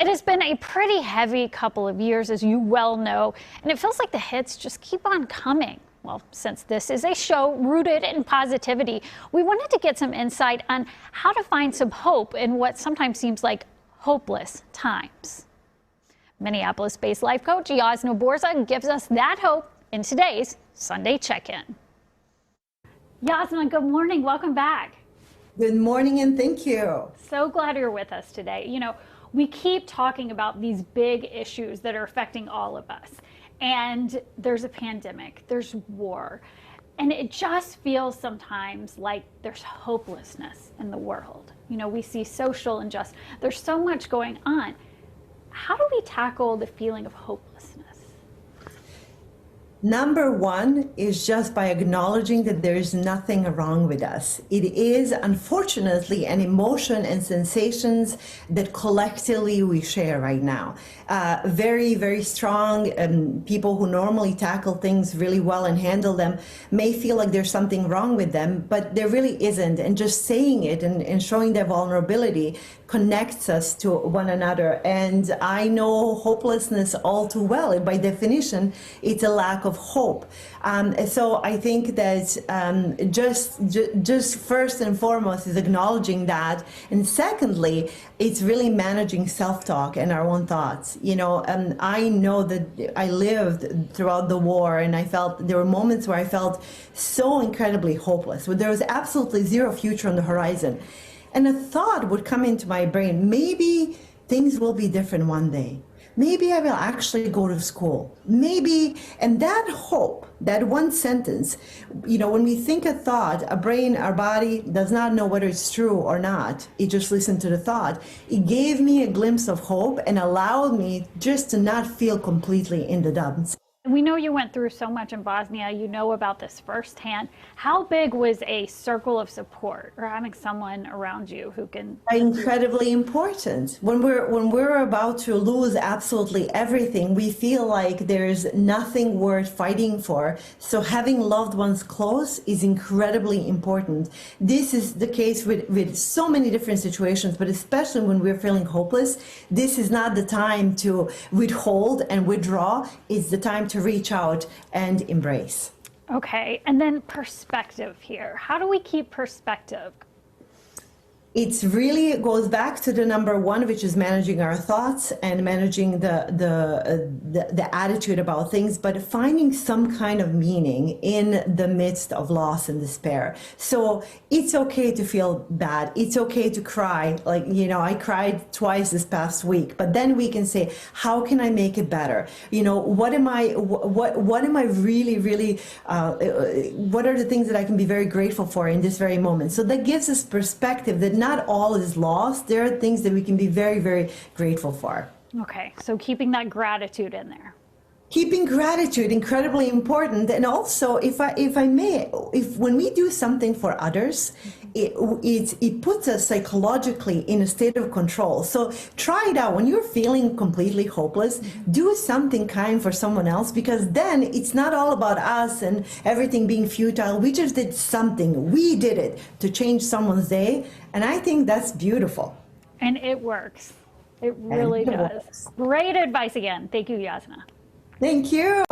It has been a pretty heavy couple of years, as you well know, and it feels like the hits just keep on coming. Well, since this is a show rooted in positivity, we wanted to get some insight on how to find some hope in what sometimes seems like hopeless times. Minneapolis-based life coach Jasna Burza gives us that hope in today's Sunday Check-In. Jasna, good morning. Welcome back. Good morning and thank you. So glad you're with us today. You know, we keep talking about these big issues that are affecting all of us. And there's a pandemic, there's war, and it just feels sometimes like there's hopelessness in the world. You know, we see social injustice. There's so much going on. How do we tackle the feeling of hopelessness? Number one is just by acknowledging that there is nothing wrong with us. It is, unfortunately, an emotion and sensations that collectively we share right now. Very, very strong people who normally tackle things really well and handle them may feel like there's something wrong with them, but there really isn't. And just saying it and showing their vulnerability connects us to one another. And I know hopelessness all too well. And by definition, it's a lack of hope. So I think that just first and foremost is acknowledging that. And secondly, it's really managing self-talk and our own thoughts. You know, I know that I lived throughout the war, and I felt there were moments where I felt so incredibly hopeless, where there was absolutely zero future on the horizon. And a thought would come into my brain, maybe things will be different one day. Maybe I will actually go to school. Maybe, and that hope, that one sentence, you know, when we think a thought, our brain, our body does not know whether it's true or not. It just listened to the thought. It gave me a glimpse of hope and allowed me just to not feel completely in the dumps. We know you went through so much in Bosnia. You know about this firsthand. How big was a circle of support, or having someone around you who can? Incredibly important. When we're about to lose absolutely everything, we feel like there's nothing worth fighting for. So having loved ones close is incredibly important. This is the case with so many different situations, but especially when we're feeling hopeless, this is not the time to withhold and withdraw. It's the time to reach out and embrace. Okay, and then perspective here. How do we keep perspective? It really goes back to the number one, which is managing our thoughts and managing the attitude about things, but finding some kind of meaning in the midst of loss and despair. So it's okay to feel bad. It's okay to cry. Like, you know, I cried twice this past week, but then we can say, how can I make it better? You know, what am I really, what are the things that I can be very grateful for in this very moment? So that gives us perspective that not all is lost. There are things that we can be very, very grateful for. Okay, so keeping that gratitude in there. Keeping gratitude, incredibly important. And also, if I may, when we do something for others, it puts us psychologically in a state of control. So try it out. When you're feeling completely hopeless, do something kind for someone else, because then it's not all about us and everything being futile. We just did something. We did it to change someone's day. And I think that's beautiful. And it works. It really does. Great advice again. Thank you, Jasna. Thank you.